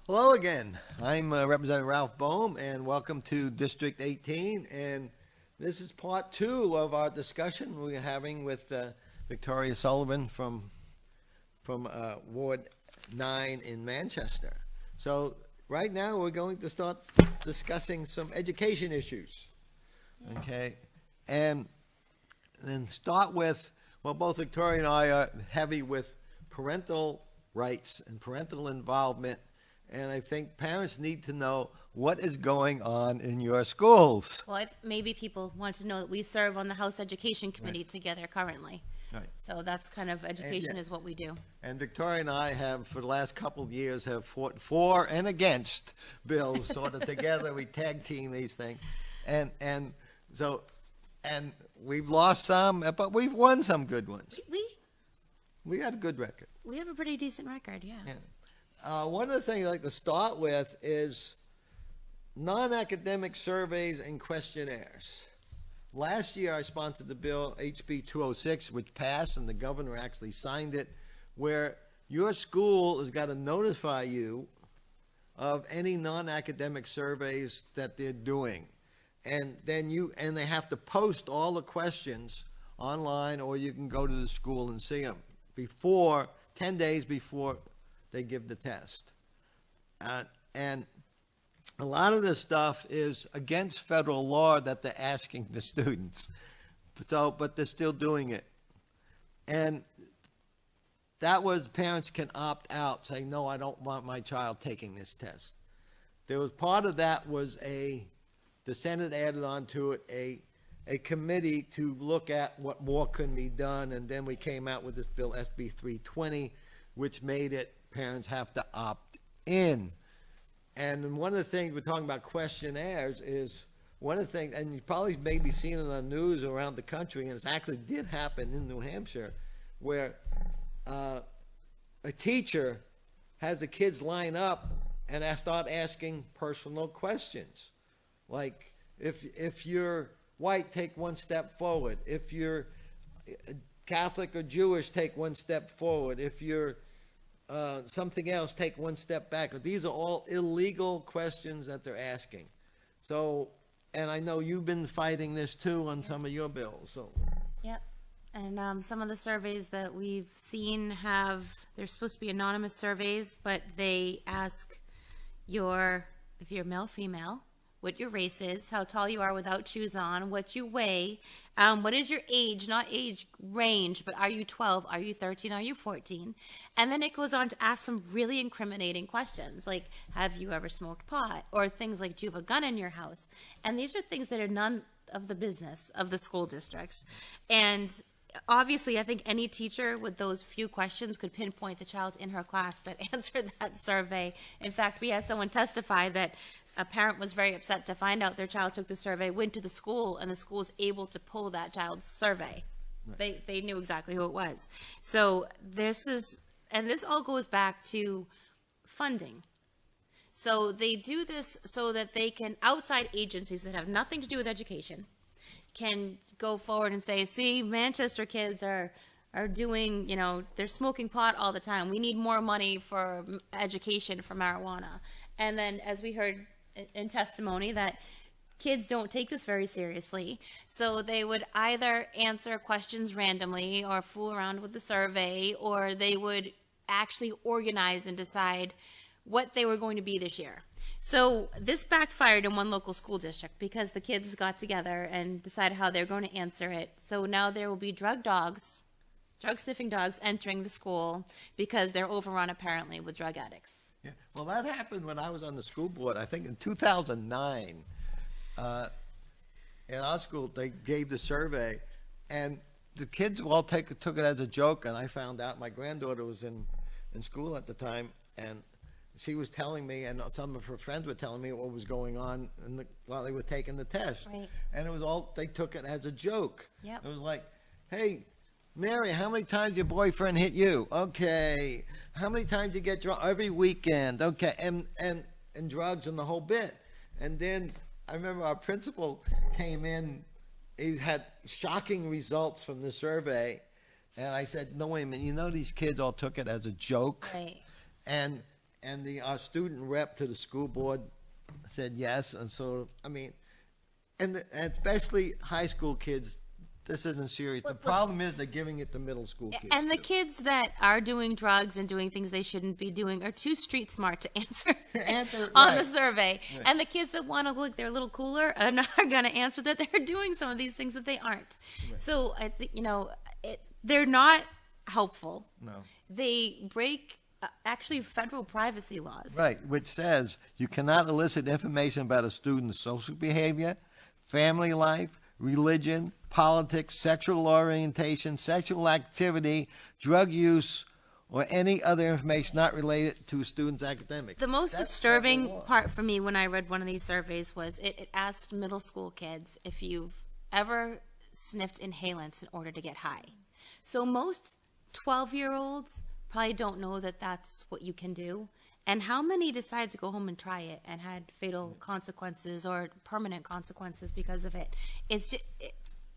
Hello again. I'm Representative Ralph Boehm, and welcome to District 18. And this is part 2 of our discussion we're having with Victoria Sullivan from Ward 9 in Manchester. So right now we're going to start discussing some education issues. Okay, and then start with, well, both Victoria and I are heavy with parental rights and parental involvement. And I think parents need to know what is going on in your schools. Well, maybe people want to know that we serve on the House Education Committee together currently. Right. So that's kind of education is what we do. And Victoria and I have, for the last couple of years, have fought for and against bills sort of together. We tag team these things. And we've lost some, but we've won some good ones. We got a good record. We have a pretty decent record, yeah. One of the things I'd like to start with is non-academic surveys and questionnaires. Last year, I sponsored the bill HB 206, which passed, and the governor actually signed it, where your school has got to notify you of any non-academic surveys that they're doing. And then they have to post all the questions online, or you can go to the school and see them 10 days before they give the test. And a lot of this stuff is against federal law that they're asking the students. But they're still doing it. And that was, parents can opt out, saying, no, I don't want my child taking this test. There was part of that was the Senate added on to it a committee to look at what more can be done, and then we came out with this bill, SB 320, which made it parents have to opt in. And one of the things we're talking about questionnaires is one of the things, and you probably maybe seen it on the news around the country, and it actually did happen in New Hampshire, where a teacher has the kids line up and start asking personal questions. Like, if you're white, take one step forward. If you're Catholic or Jewish, take one step forward. If you're something else, take one step back. These are all illegal questions that they're asking. So, and I know you've been fighting this too on some of your bills. So. Yep. And some of the surveys that we've seen they're supposed to be anonymous surveys, but they ask if you're male, female, what your race is, how tall you are without shoes on, what you weigh, what is your age, not age range, but are you 12, are you 13, are you 14? And then it goes on to ask some really incriminating questions, like, have you ever smoked pot? Or things like, do you have a gun in your house? And these are things that are none of the business of the school districts. And obviously, I think any teacher with those few questions could pinpoint the child in her class that answered that survey. In fact, we had someone testify that a parent was very upset to find out their child took the survey, went to the school, and the school was able to pull that child's survey. Right. They knew exactly who it was. So this all goes back to funding. So they do this so that they can, outside agencies that have nothing to do with education, can go forward and say, see, Manchester kids are doing, they're smoking pot all the time. We need more money for education for marijuana. And then, as we heard in testimony, that kids don't take this very seriously. So they would either answer questions randomly or fool around with the survey, or they would actually organize and decide what they were going to be this year. So this backfired in one local school district because the kids got together and decided how they're going to answer it. So now there will be drug sniffing dogs entering the school because they're overrun apparently with drug addicts. Yeah. Well, that happened when I was on the school board. I think in 2009, in our school, they gave the survey, and the kids all took it as a joke. And I found out my granddaughter was in school at the time, and she was telling me, and some of her friends were telling me what was going on while they were taking the test. Right. And it was they took it as a joke. Yep. It was like, hey, Mary, how many times your boyfriend hit you? Okay. How many times you get drunk? Every weekend. Okay. And drugs and the whole bit. And then I remember our principal came in. He had shocking results from the survey. And I said, no, wait a minute. These kids all took it as a joke. Right. And our student rep to the school board said yes, and so, I mean, and especially high school kids, this isn't serious. The problem is they're giving it to middle school kids. And the too. kids that are doing drugs and doing things they shouldn't be doing are too street smart to answer on the right. survey. Right. And the kids that want to look like they're a little cooler are not going to answer that they're doing some of these things that they aren't. Right. So I think, they're not helpful. No. They break actually federal privacy laws. Right, which says you cannot elicit information about a student's social behavior, family life, religion, politics, sexual orientation, sexual activity, drug use, or any other information not related to a student's academics. The most That's disturbing federal law. part for me when I read one of these surveys was it asked middle school kids if you've ever sniffed inhalants in order to get high. So most 12-year-olds probably don't know that that's what you can do. And how many decided to go home and try it and had fatal consequences or permanent consequences because of it?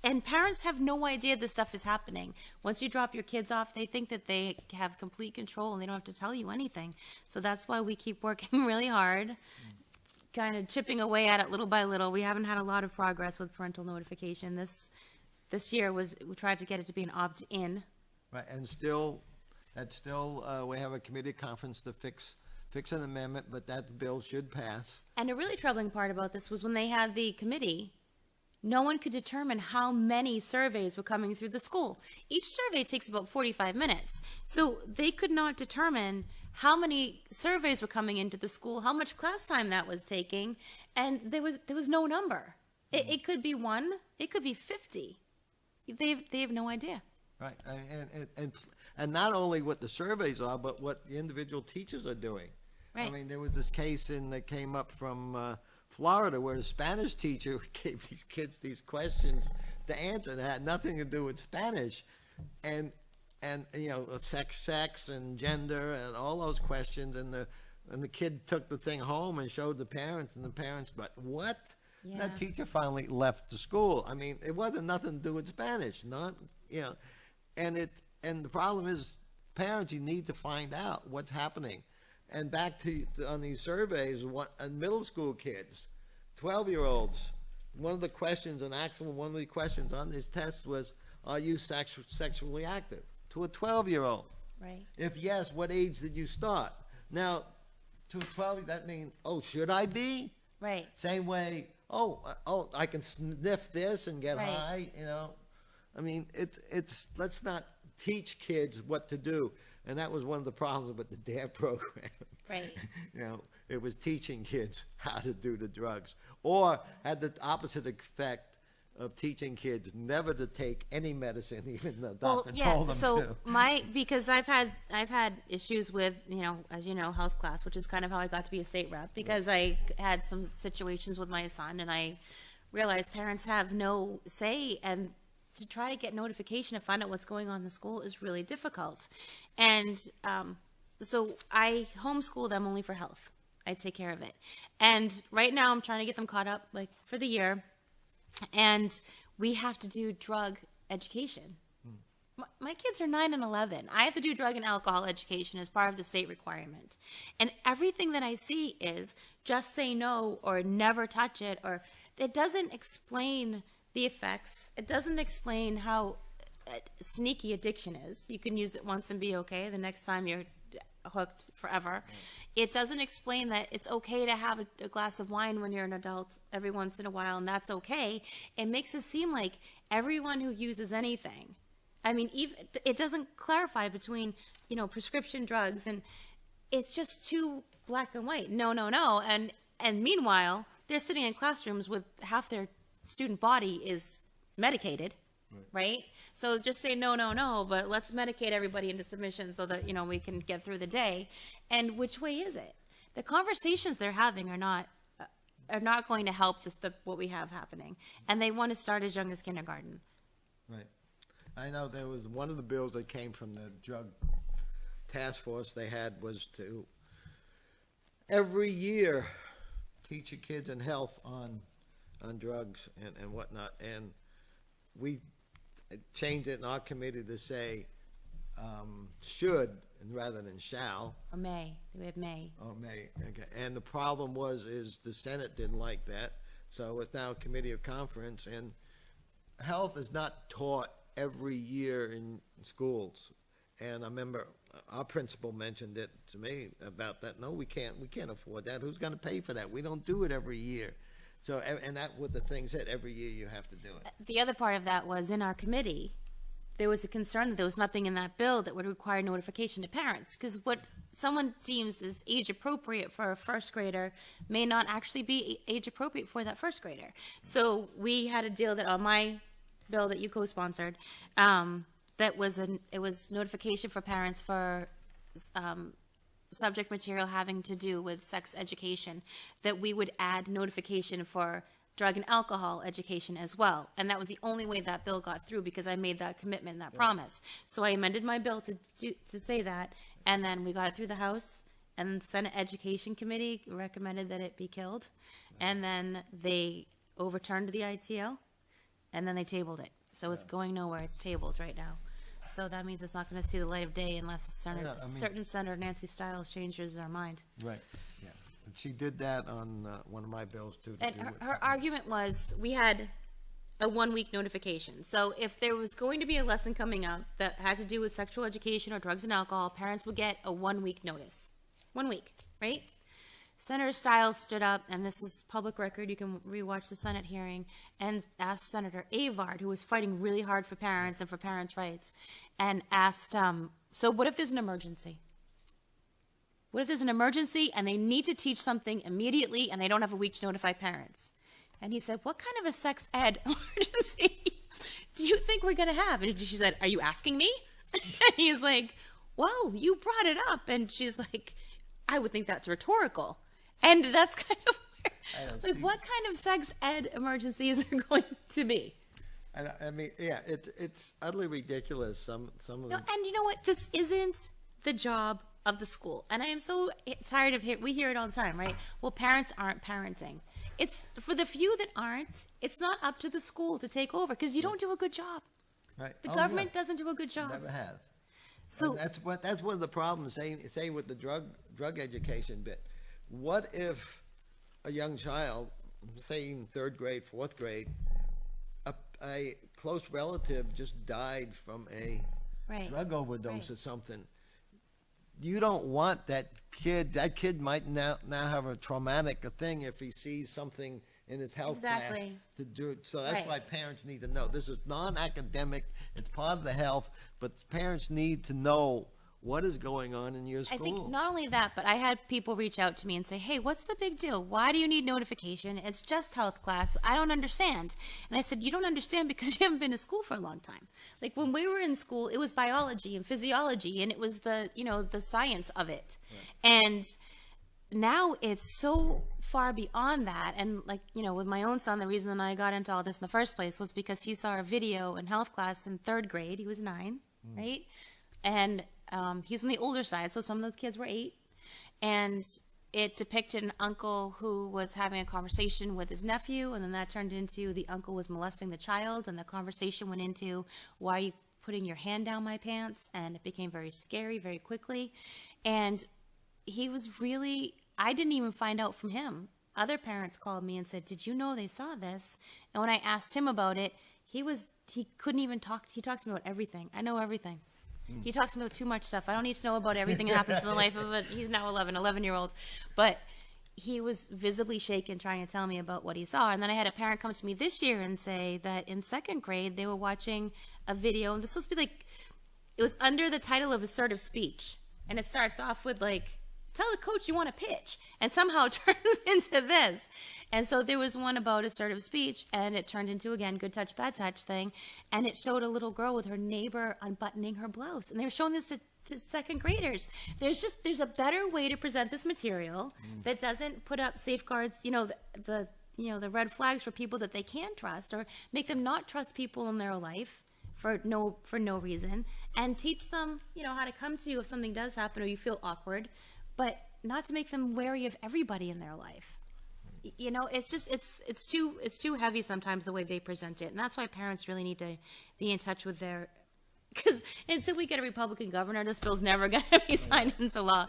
And parents have no idea this stuff is happening. Once you drop your kids off, they think that they have complete control and they don't have to tell you anything. So that's why we keep working really hard, kind of chipping away at it little by little. We haven't had a lot of progress with parental notification. This year we tried to get it to be an opt-in. Right, and we have a committee conference to fix an amendment, but that bill should pass. And a really troubling part about this was when they had the committee, no one could determine how many surveys were coming through the school. Each survey takes about 45 minutes. So they could not determine how many surveys were coming into the school, how much class time that was taking, and there was no number. It could be 1, it could be 50. They have no idea. Right, and not only what the surveys are, but what the individual teachers are doing. Right. I mean, there was this case that came up from Florida where the Spanish teacher gave these kids these questions to answer that had nothing to do with Spanish, and sex and gender and all those questions, and the kid took the thing home and showed the parents, and the parents, but what? Yeah. That teacher finally left the school. I mean, it wasn't nothing to do with Spanish, and the problem is, parents, you need to find out what's happening. And back to on these surveys, middle school kids, 12-year-olds, one of the questions on this test was, are you sexually active? To a 12-year-old. Right. If yes, what age did you start? Now, to a 12, that means, should I be? Right. Same way, I can sniff this and get Right. high, I mean, let's not teach kids what to do. And that was one of the problems with the DARE program. Right. It was teaching kids how to do the drugs, or had the opposite effect of teaching kids never to take any medicine, even the doctor told them to. Because I've had issues with, as you know, health class, which is kind of how I got to be a state rep, because I had some situations with my son, and I realized parents have no say, and to try to get notification and find out what's going on in the school is really difficult. And so I homeschool them only for health. I take care of it. And right now I'm trying to get them caught up, like, for the year. And we have to do drug education. My kids are 9 and 11. I have to do drug and alcohol education as part of the state requirement. And everything that I see is just say no or never touch it, or it doesn't explain the effects. It doesn't explain how sneaky addiction is. You can use it once and be okay. The next time you're hooked forever. It doesn't explain that it's okay to have a glass of wine when you're an adult every once in a while, and that's okay. It makes it seem like everyone who uses anything, I mean, even it doesn't clarify between, prescription drugs, and it's just too black and white. No. And meanwhile, they're sitting in classrooms with half their student body is medicated, right? So just say no, but let's medicate everybody into submission so that, we can get through the day. And which way is it? The conversations they're having are not going to help what we have happening. And they want to start as young as kindergarten. Right. I know there was one of the bills that came from the drug task force they had was to every year teach your kids in health on drugs and whatnot, and we changed it in our committee to say should, and rather than shall. Or may. We have may. Oh, may, okay. And the problem is the Senate didn't like that, so it's now a committee of conference, and health is not taught every year in schools. And I remember our principal mentioned it to me about that. No, we can't afford that. Who's gonna pay for that? We don't do it every year. So, and that was the thing said, every year you have to do it. The other part of that was in our committee, there was a concern that there was nothing in that bill that would require notification to parents, because what someone deems is age appropriate for a first grader may not actually be age appropriate for that first grader. So we had a deal that on my bill that you co-sponsored, that was it was notification for parents for subject material having to do with sex education, that we would add notification for drug and alcohol education as well. And that was the only way that bill got through, because I made that commitment and that promise. So I amended my bill to say that, and then we got it through the House, and the Senate Education Committee recommended that it be killed. And then they overturned the ITL, and then they tabled it. So it's going nowhere. It's tabled right now. So that means it's not going to see the light of day unless certain Senator Nancy Stiles changes her mind. Right, yeah. And she did that on one of my bills too. And her argument was, we had a 1 week notification. So if there was going to be a lesson coming up that had to do with sexual education or drugs and alcohol, parents would get a 1 week notice. 1 week, right? Senator Stiles stood up, and this is public record, you can rewatch the Senate hearing, and asked Senator Avard, who was fighting really hard for parents and for parents' rights, and asked, so what if there's an emergency? What if there's an emergency and they need to teach something immediately and they don't have a week to notify parents? And he said, what kind of a sex ed emergency do you think we're going to have? And she said, are you asking me? And he's like, well, you brought it up. And she's like, I would think that's rhetorical. And that's kind of where, like, what kind of sex ed emergency is there going to be? And I mean, yeah, it's utterly ridiculous. Some of them. And you know what? This isn't the job of the school. And I am so tired of we hear it all the time, right? Well, parents aren't parenting. It's for the few that aren't. It's not up to the school to take over, because you don't do a good job. Right. The government doesn't do a good job. Never have. So and that's one of the problems. Say with the drug education bit. What if a young child, say in third grade, fourth grade, a close relative just died from a drug overdose or something? You don't want that kid. That kid might now have a traumatic thing if he sees something in his health class to do it. So that's why parents need to know. This is non-academic. It's part of the health, but parents need to know what is going on in your school. I think not only that, but I had people reach out to me and say, hey, what's the big deal? Why do you need notification? It's just health class. I don't understand. And I said, you don't understand because you haven't been to school for a long time. Like when we were in school, it was biology and physiology, and it was the science of it. Right. And now it's so far beyond that. And like, with my own son, the reason I got into all this in the first place was because he saw a video in health class in third grade. He was 9, right? And he's on the older side, so some of the kids were 8. And it depicted an uncle who was having a conversation with his nephew, and then that turned into the uncle was molesting the child, and the conversation went into, why are you putting your hand down my pants? And it became very scary very quickly. And he was really, I didn't even find out from him. Other parents called me and said, did you know they saw this? And when I asked him about it, he couldn't even talk. He talks to me about everything. I know everything. He talks to me about too much stuff. I don't need to know about everything that happens in the life of he's now 11-year-old. But he was visibly shaken trying to tell me about what he saw. And then I had a parent come to me this year and say that in second grade, they were watching a video. And this was supposed to be like, it was under the title of assertive speech. And it starts off with like, tell the coach you want to pitch, and somehow it turns into this. And so there was one about assertive speech, and it turned into, again, good touch, bad touch thing. And it showed a little girl with her neighbor unbuttoning her blouse. And they were showing this to second graders. There's a better way to present this material that doesn't put up safeguards, the red flags for people that they can trust, or make them not trust people in their life for no reason, and teach them, how to come to you if something does happen or you feel awkward, but not to make them wary of everybody in their life. It's too heavy sometimes the way they present it. And that's why parents really need to be in touch with their because until we get a Republican governor, this bill's never going to be signed into law.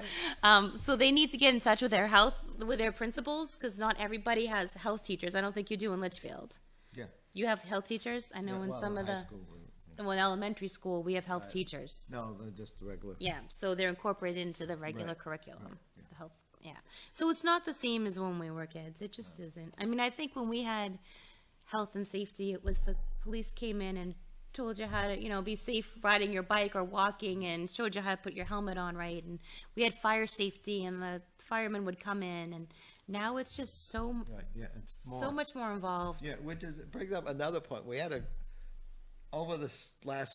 So they need to get in touch with with their principals, because not everybody has health teachers. I don't think you do in Litchfield. Yeah. You have health teachers? I know Yeah, in well, some of high the, school, well, in elementary school, we have health teachers. no, they're just the regular. Yeah, so they're incorporated into the regular Right, curriculum, right, yeah. the health, yeah. So it's not the same as when we were kids, it just isn't. I mean, I think when we had health and safety, it was the police came in and told you how to, be safe riding your bike or walking, and showed you how to put your helmet on right, and we had fire safety, and the firemen would come in, and now it's just so, Right, yeah, it's so more. much more involved. Yeah, which is, brings up another point. We had over this last